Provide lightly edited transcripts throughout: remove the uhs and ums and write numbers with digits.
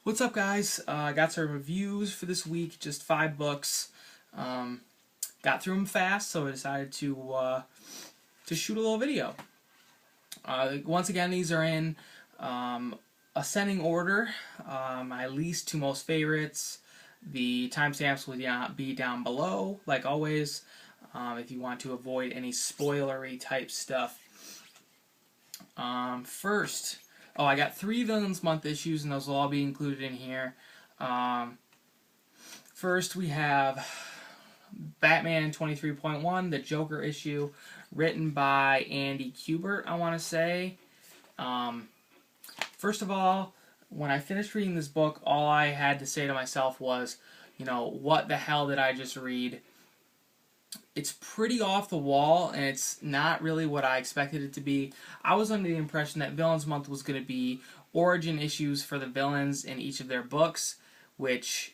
What's up, guys? I got some reviews for this week, just 5 books. Got through them fast, so I decided to shoot a little video. Once again, these are in ascending order, my least to most favorites. The timestamps will be down below, like always, if you want to avoid any spoilery type stuff. First, I got 3 Villains Month issues, and those will all be included in here. First, we have Batman 23.1, the Joker issue, written by Andy Kubert, I want to say. First of all, when I finished reading this book, all I had to say to myself was, what the hell did I just read? It's pretty off the wall, and it's not really what I expected it to be. I was under the impression that Villains Month was going to be origin issues for the villains in each of their books, which,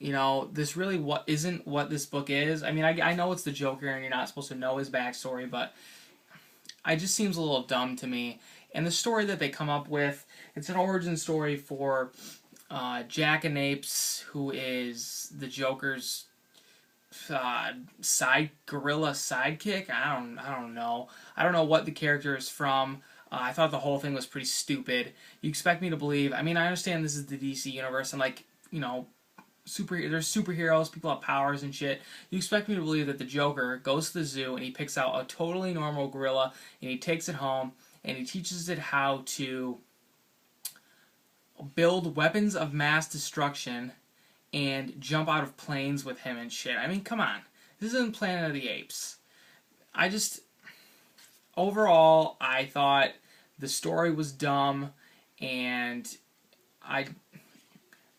this really isn't what this book is. I mean, I know it's the Joker, and you're not supposed to know his backstory, but it just seems a little dumb to me. And the story that they come up with, it's an origin story for Jackanapes, who is the Joker's gorilla sidekick. I don't know. I don't know what the character is from. I thought the whole thing was pretty stupid. You expect me to believe? I mean, I understand this is the DC universe, and there's superheroes, people have powers and shit. You expect me to believe that the Joker goes to the zoo and he picks out a totally normal gorilla and he takes it home and he teaches it how to build weapons of mass destruction and jump out of planes with him and shit. I mean, come on. This isn't Planet of the Apes. Overall, I thought the story was dumb, and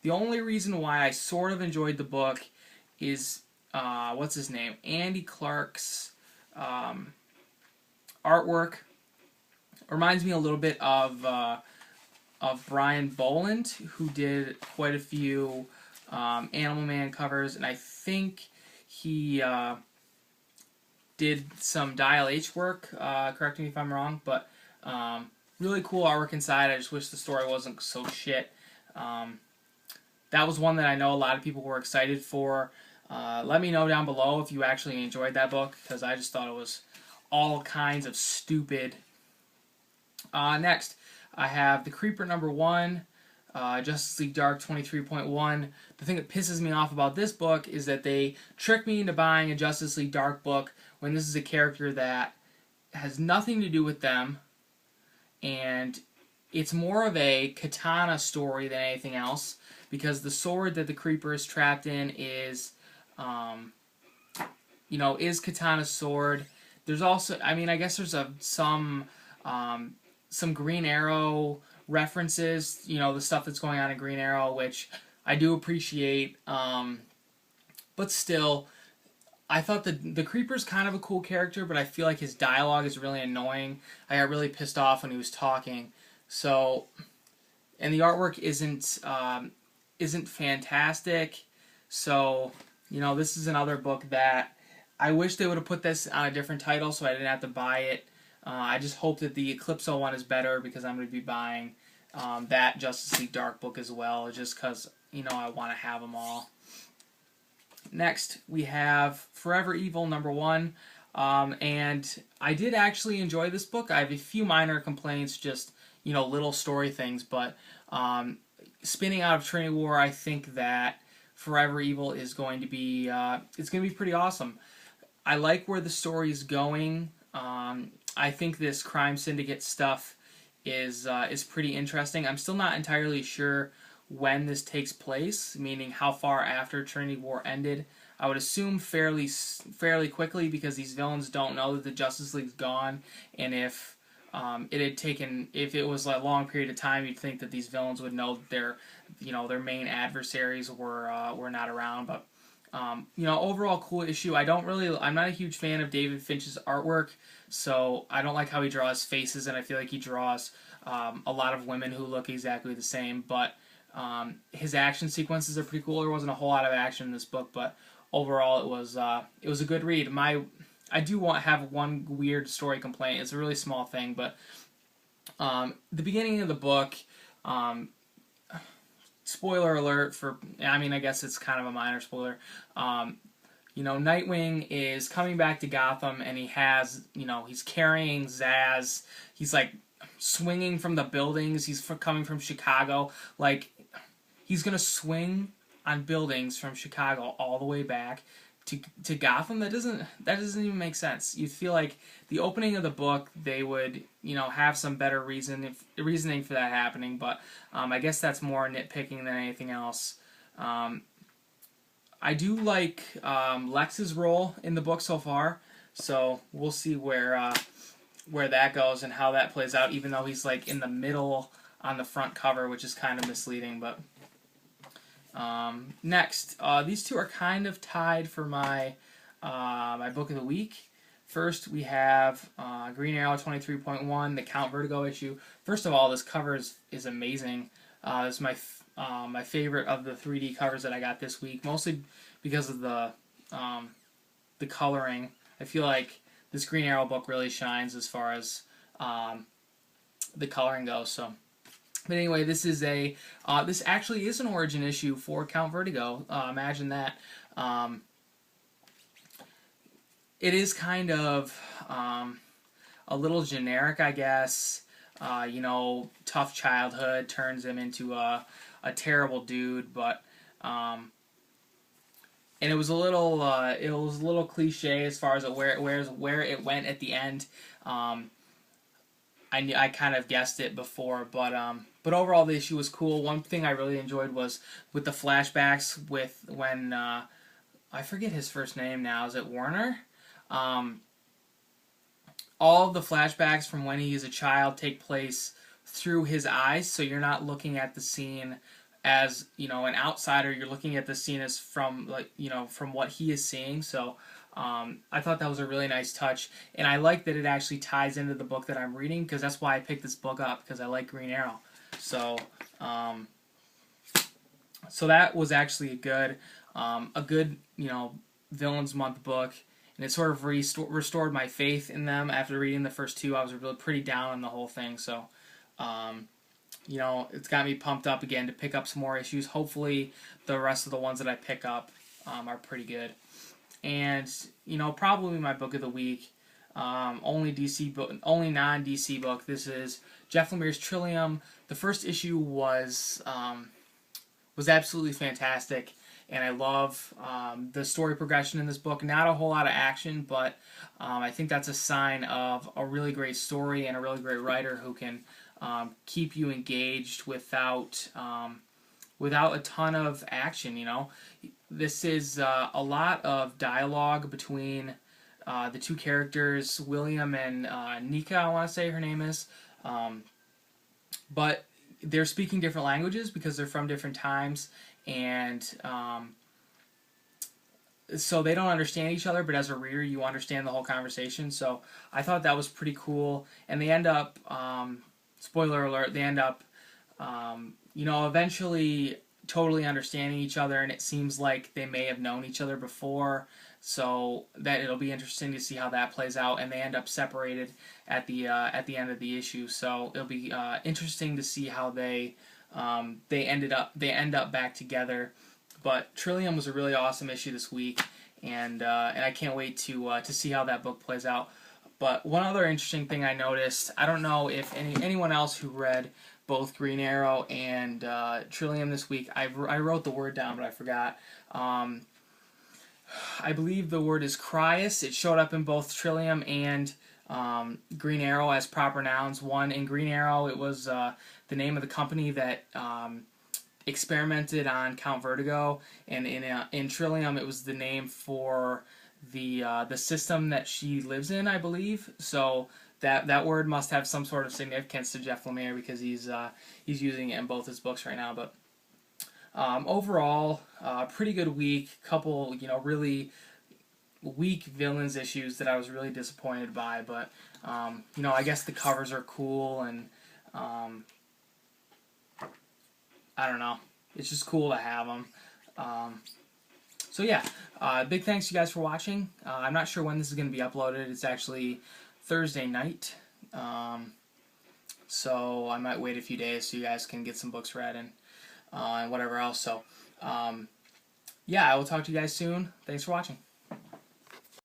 the only reason why I sort of enjoyed the book is, what's his name? Andy Clark's artwork. Reminds me a little bit of Brian Boland, who did quite a few Animal Man covers, and I think he did some Dial H work, correct me if I'm wrong, but really cool artwork inside. I just wish the story wasn't so shit. That was one that I know a lot of people were excited for. Let me know down below if you actually enjoyed that book, because I just thought it was all kinds of stupid. Next, I have The Creeper #1, Justice League Dark 23.1. The thing that pisses me off about this book is that they tricked me into buying a Justice League Dark book when this is a character that has nothing to do with them, and it's more of a Katana story than anything else, because the sword that the Creeper is trapped in is Katana's sword. There's also, I guess there's some Green Arrow references, the stuff that's going on in Green Arrow, which I do appreciate, but still, I thought the Creeper's kind of a cool character, but I feel like his dialogue is really annoying. I got really pissed off when he was talking. So, and the artwork isn't fantastic. So, this is another book that I wish they would have put this on a different title so I didn't have to buy it. I just hope that the Eclipso one is better, because I'm going to be buying that Justice League Dark book as well, just because, I want to have them all. Next, we have Forever Evil #1, and I did actually enjoy this book. I have a few minor complaints, just, little story things, but spinning out of Trinity War, I think that Forever Evil is going to be, it's going to be pretty awesome. I like where the story is going. I think this crime syndicate stuff is pretty interesting. I'm still not entirely sure when this takes place, meaning how far after Trinity War ended. I would assume fairly quickly, because these villains don't know that the Justice League's gone, and if it was a long period of time, you'd think that these villains would know that their main adversaries were not around. But overall cool issue. I'm not a huge fan of David Finch's artwork, so I don't like how he draws faces, and I feel like he draws a lot of women who look exactly the same, but his action sequences are pretty cool. There wasn't a whole lot of action in this book, but overall it was a good read. I do have one weird story complaint. It's a really small thing, but the beginning of the book spoiler alert for, I mean, I guess it's kind of a minor spoiler. You know, Nightwing is coming back to Gotham, and he has, you know, he's carrying Zsasz. He's like swinging from the buildings. He's coming from Chicago. Like, he's gonna swing on buildings from Chicago all the way back to Gotham. That doesn't even make sense. You feel like the opening of the book, they would, you know, have some better reasoning for that happening. But I guess that's more nitpicking than anything else. I do like Lex's role in the book so far, so we'll see where that goes and how that plays out. Even though he's like in the middle on the front cover, which is kind of misleading. But next, these two are kind of tied for my my book of the week. First, we have Green Arrow 23.1, the Count Vertigo issue. First of all, this cover is amazing. This is my favorite of the 3D covers that I got this week, mostly because of the coloring. I feel like this Green Arrow book really shines as far as the coloring goes. So, but anyway, this is this actually is an origin issue for Count Vertigo. Imagine that. It is kind of a little generic, I guess. You know, tough childhood turns him into a terrible dude, but and it was a little cliche as far as where it went at the end. I kind of guessed it before, but overall the issue was cool. One thing I really enjoyed was with the flashbacks with when I forget his first name now. Is it Warner? All of the flashbacks from when he is a child take place through his eyes, so you're not looking at the scene as, you know, an outsider. You're looking at the scene as from, like, you know, from what he is seeing. So I thought that was a really nice touch, and I like that it actually ties into the book that I'm reading, because that's why I picked this book up, because I like Green Arrow. So so that was actually a good, you know, Villains Month book. And it sort of restored my faith in them after reading the first two. I was really pretty down on the whole thing. So, you know, it's got me pumped up again to pick up some more issues. Hopefully the rest of the ones that I pick up are pretty good. And, you know, probably my book of the week, only non-DC book. This is Jeff Lemire's Trillium. The first issue was absolutely fantastic. And I love the story progression in this book. Not a whole lot of action, but I think that's a sign of a really great story and a really great writer who can keep you engaged without a ton of action. You know, this is a lot of dialogue between the two characters, William and Nika, I want to say her name is, but they're speaking different languages because they're from different times. And so they don't understand each other, but as a reader, you understand the whole conversation. So I thought that was pretty cool. And they end up, spoiler alert, they end up, you know, eventually totally understanding each other, and it seems like they may have known each other before. So that it'll be interesting to see how that plays out. And they end up separated at the end of the issue. So it'll be interesting to see how they end up back together. But Trillium was a really awesome issue this week, and I can't wait to see how that book plays out. But one other interesting thing I noticed, I don't know if anyone else who read both Green Arrow and Trillium this week, I wrote the word down, but I forgot. I believe the word is Crius. It showed up in both Trillium and Green Arrow as proper nouns. One, in Green Arrow, it was the name of the company that experimented on Count Vertigo, and in Trillium, it was the name for the system that she lives in, I believe. So that word must have some sort of significance to Jeff Lemire, because he's using it in both his books right now. But overall, pretty good week. Couple, you know, really weak villains issues that I was really disappointed by. But you know, I guess the covers are cool, and I don't know. It's just cool to have them. So yeah, big thanks to you guys for watching. I'm not sure when this is going to be uploaded. It's actually Thursday night. So I might wait a few days so you guys can get some books read. And and whatever else. So, yeah, I will talk to you guys soon. Thanks for watching.